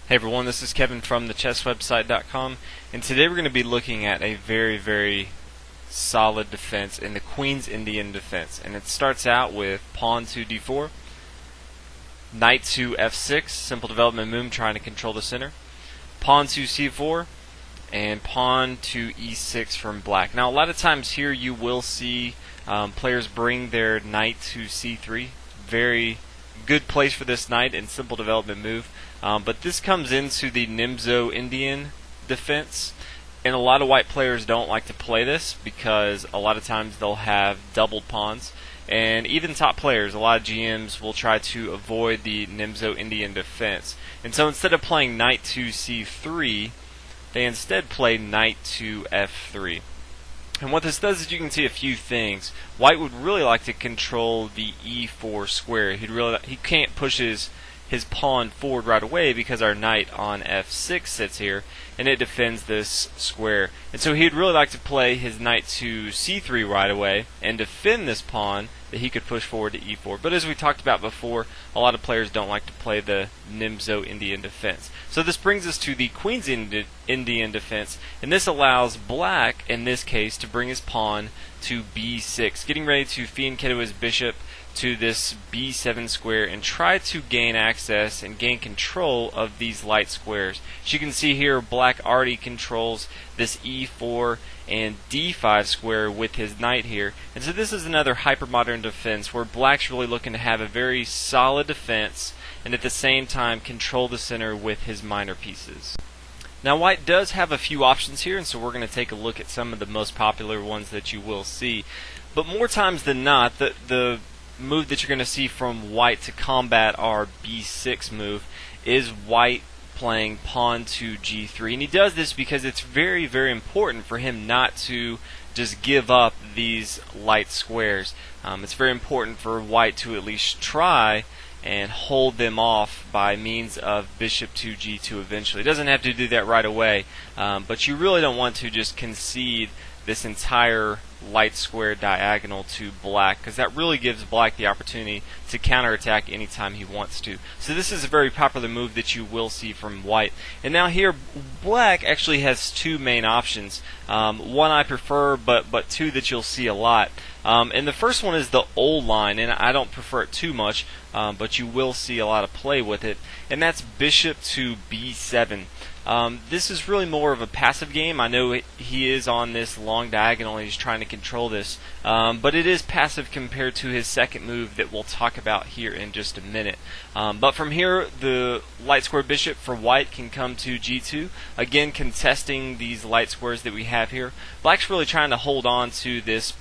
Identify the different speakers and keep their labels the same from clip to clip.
Speaker 1: Hey everyone, this is Kevin from thechesswebsite.com, and today we're going to be looking at a very solid defense in the Queen's Indian defense. And it starts out with pawn to d4, knight to f6, simple development move trying to control the center, pawn to c4, and pawn to e6 from black. Now a lot of times here you will see players bring their knight to c3. Very good place for this knight and simple development move. But this comes into the Nimzo Indian defense, and a lot of white players don't like to play this because a lot of times they'll have doubled pawns, and even top players, a lot of GMs will try to avoid the Nimzo Indian defense. And so instead of playing knight to c3, they instead play knight to f3. And what this does is you can see a few things. White would really like to control the e4 square. He can't push his pawn forward right away because our knight on f6 sits here and it defends this square. And so he'd really like to play his knight to c3 right away and defend this pawn that he could push forward to e4. But as we talked about before, a lot of players don't like to play the Nimzo Indian defense. So this brings us to the Queen's Indian defense, and this allows black, in this case, to bring his pawn to b6, getting ready to fianchetto his bishop to this b7 square and try to gain access and gain control of these light squares. As you can see here, black already controls this e4 and d5 square with his knight here. And so this is another hypermodern defense where black's really looking to have a very solid defense and at the same time control the center with his minor pieces. Now white does have a few options here, and so we're going to take a look at some of the most popular ones that you will see. But more times than not, the move that you're going to see from white to combat our b6 move is white playing pawn to g3, and he does this because it's very important for him not to just give up these light squares. It's very important for white to at least try and hold them off by means of bishop to g2 eventually. It doesn't have to do that right away, but you really don't want to just concede this entire light square diagonal to black, because that really gives black the opportunity to counterattack anytime he wants to. So this is a very popular move that you will see from white. And now here, black actually has two main options. One I prefer, but two that you'll see a lot. And the first one is the old line, and I don't prefer it too much, but you will see a lot of play with it, and that's bishop to b7. This is really more of a passive game. I know he is on this long diagonal and he's trying to control this, but it is passive compared to his second move that we'll talk about here in just a minute. But from here, the light square bishop for white can come to g2, again contesting these light squares that we have here. Black's really trying to hold on to this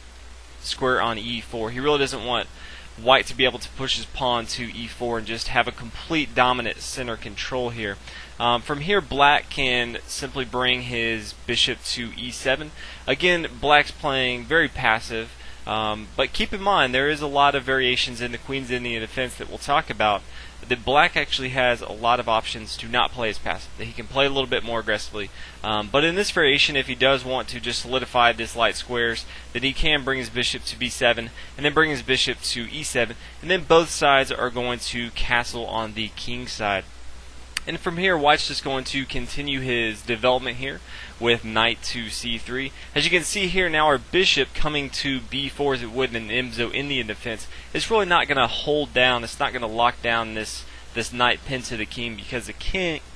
Speaker 1: square on e4. He really doesn't want white to be able to push his pawn to e4 and just have a complete dominant center control here. From here, black can simply bring his bishop to e7. Again, black's playing very passive, but keep in mind there is a lot of variations in the Queen's Indian defense that we'll talk about, that black actually has a lot of options to not play as passive, that he can play a little bit more aggressively. But in this variation, if he does want to just solidify this light squares, then he can bring his bishop to b7 and then bring his bishop to e7, and then both sides are going to castle on the king side. And from here, white's just going to continue his development here with knight to c3. As you can see here now, our bishop coming to b4 as it would in an Nimzo Indian defense, it's really not going to hold down, it's not going to lock down this knight pinned to the king, because the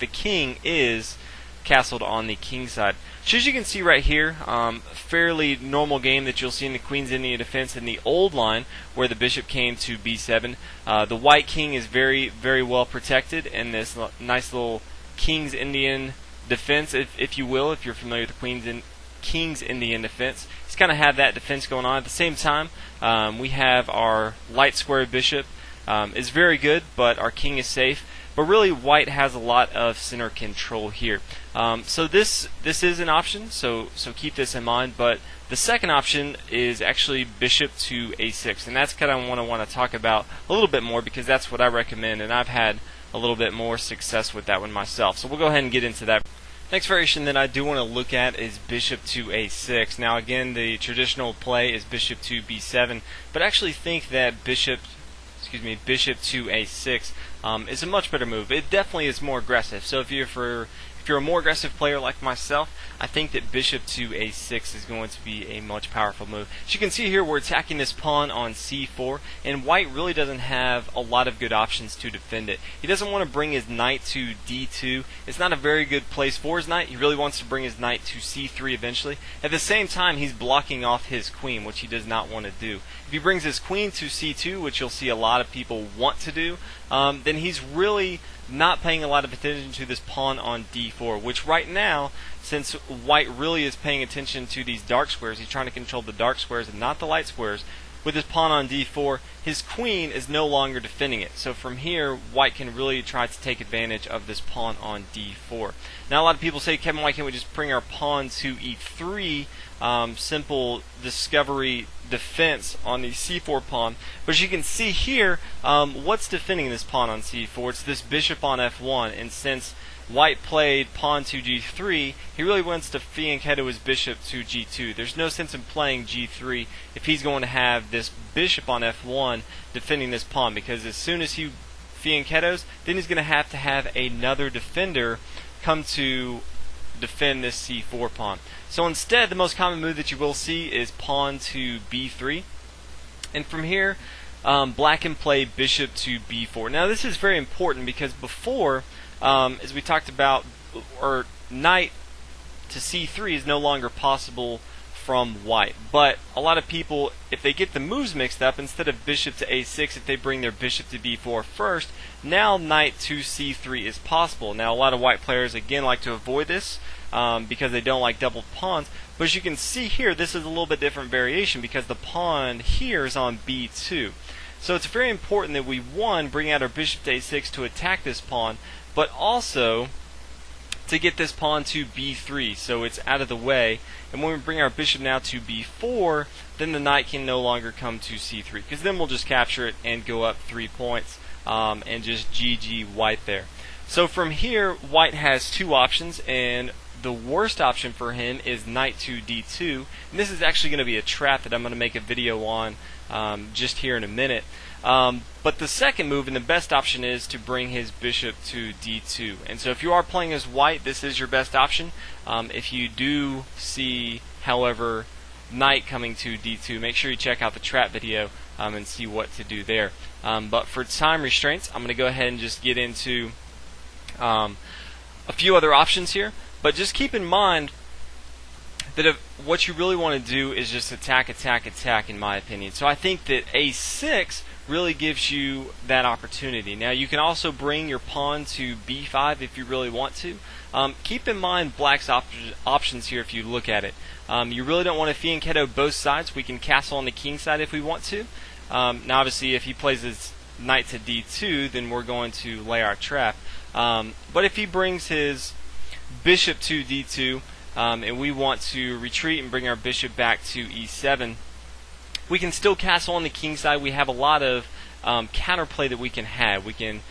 Speaker 1: king is castled on the king side. So as you can see right here, fairly normal game that you'll see in the Queen's Indian defense in the old line where the bishop came to b7. The white king is very well protected in this nice little King's Indian defense, if you will, if you're familiar with the King's Indian defense. It's kind of have that defense going on. At the same time, we have our light square bishop is very good, but our king is safe. But really, white has a lot of center control here. So this is an option, so keep this in mind. But the second option is actually bishop to a6, and that's kind of what I want to talk about a little bit more, because that's what I recommend, and I've had a little bit more success with that one myself. So we'll go ahead and get into that. Next variation that I do want to look at is bishop to a6. Now again, the traditional play is bishop to b7, but I actually think that bishop to a6 is a much better move. It definitely is more aggressive. So if you're a more aggressive player like myself, I think that bishop to a6 is going to be a much powerful move. As you can see here, we're attacking this pawn on c4, and white really doesn't have a lot of good options to defend it. He doesn't want to bring his knight to d2. It's not a very good place for his knight. He really wants to bring his knight to c3 eventually. At the same time, he's blocking off his queen, which he does not want to do. If he brings his queen to c2, which you'll see a lot of people want to do, then he's really not paying a lot of attention to this pawn on d4, which right now, since white really is paying attention to these dark squares, he's trying to control the dark squares and not the light squares. With his pawn on d4, his queen is no longer defending it. So from here, white can really try to take advantage of this pawn on d4. Now a lot of people say, Kevin, why can't we just bring our pawn to e3? Simple discovery defense on the c4 pawn. But as you can see here, what's defending this pawn on c4? It's this bishop on f1, and since white played pawn to g3, he really wants to fianchetto his bishop to g2. There's no sense in playing g3 if he's going to have this bishop on f1 defending this pawn, because as soon as he fianchettos, then he's going to have another defender come to defend this c4 pawn. So instead, the most common move that you will see is pawn to b3, and from here black can play bishop to b4. Now this is very important because before, as we talked about, or knight to c3 is no longer possible from white. But a lot of people, if they get the moves mixed up, instead of bishop to a6, if they bring their bishop to b4 first, now knight to c3 is possible. Now a lot of white players again like to avoid this because they don't like double pawns. But as you can see here, this is a little bit different variation because the pawn here is on b2. So it's very important that we, one, bring out our bishop to a6 to attack this pawn, but also to get this pawn to b3 so it's out of the way. And when we bring our bishop now to b4, then the knight can no longer come to c3, because then we'll just capture it and go up 3 points and just GG white there. So from here, white has two options, and the worst option for him is knight to d2. And this is actually going to be a trap that I'm going to make a video on just here in a minute. But the second move and the best option is to bring his bishop to d2. And so if you are playing as white, this is your best option. If you do see, however, knight coming to d2, make sure you check out the trap video and see what to do there. But for time restraints, I'm going to go ahead and just get into a few other options here. But just keep in mind that what you really want to do is just attack, in my opinion. So I think that a6 really gives you that opportunity. Now you can also bring your pawn to b5 if you really want to. Keep in mind black's options here if you look at it. You really don't want to fianchetto both sides. We can castle on the king side if we want to. Now obviously if he plays his knight to d2, then we're going to lay our trap. But if he brings his bishop to d2, and we want to retreat and bring our bishop back to e7, we can still castle on the king side. We have a lot of counterplay that we can have. We can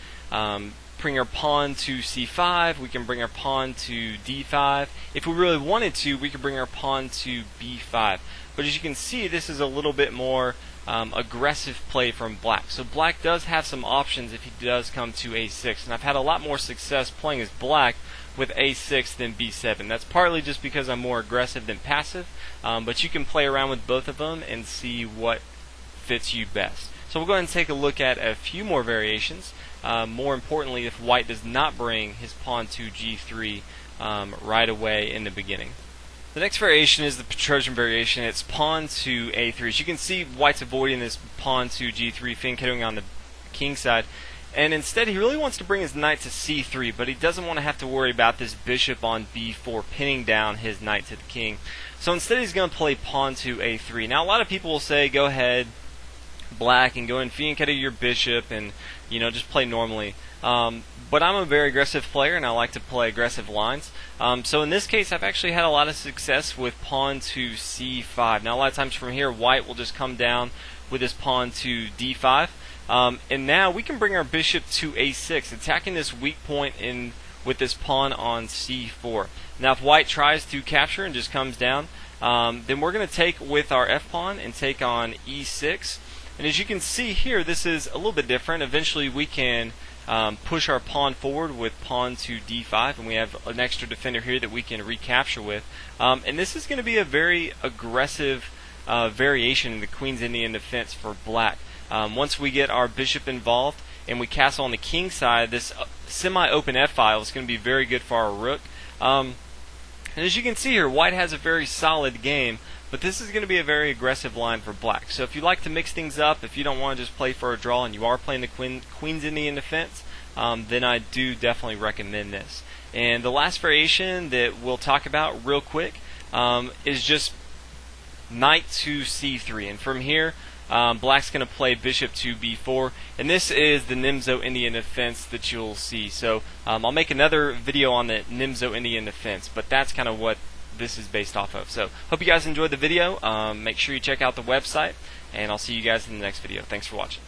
Speaker 1: bring our pawn to c5, we can bring our pawn to d5. If we really wanted to, we could bring our pawn to b5. But as you can see, this is a little bit more aggressive play from black. So black does have some options if he does come to a6. And I've had a lot more success playing as black with a6 than b7. That's partly just because I'm more aggressive than passive, but you can play around with both of them and see what fits you best. So we'll go ahead and take a look at a few more variations. More importantly, if white does not bring his pawn to g3 right away in the beginning. The next variation is the Petrosian variation. It's pawn to a3. As you can see, white's avoiding this pawn to g3, fianchettoing on the king side. And instead, he really wants to bring his knight to c3, but he doesn't want to have to worry about this bishop on b4 pinning down his knight to the king. So instead, he's going to play pawn to a3. Now, a lot of people will say, go ahead, black, and go and fianchetto your bishop and, just play normally. But I'm a very aggressive player, and I like to play aggressive lines. So in this case, I've actually had a lot of success with pawn to c5. Now, a lot of times from here, white will just come down with his pawn to d5. And now we can bring our bishop to a6, attacking this weak point with this pawn on c4. Now if white tries to capture and just comes down, then we're going to take with our f-pawn and take on e6. And as you can see here, this is a little bit different. Eventually we can push our pawn forward with pawn to d5, and we have an extra defender here that we can recapture with. And this is going to be a very aggressive variation in the Queen's Indian defense for black. Once we get our bishop involved and we castle on the king side, this semi-open f-file is going to be very good for our rook. And as you can see here, white has a very solid game, but this is going to be a very aggressive line for black. So if you like to mix things up, if you don't want to just play for a draw and you are playing the Queen's Indian defense, then I do definitely recommend this. And the last variation that we'll talk about real quick is just knight to c3. And from here, black's going to play bishop to b4, and this is the Nimzo Indian defense that you'll see. So I'll make another video on the Nimzo Indian defense, but that's kind of what this is based off of. So hope you guys enjoyed the video. Make sure you check out the website, and I'll see you guys in the next video. Thanks for watching.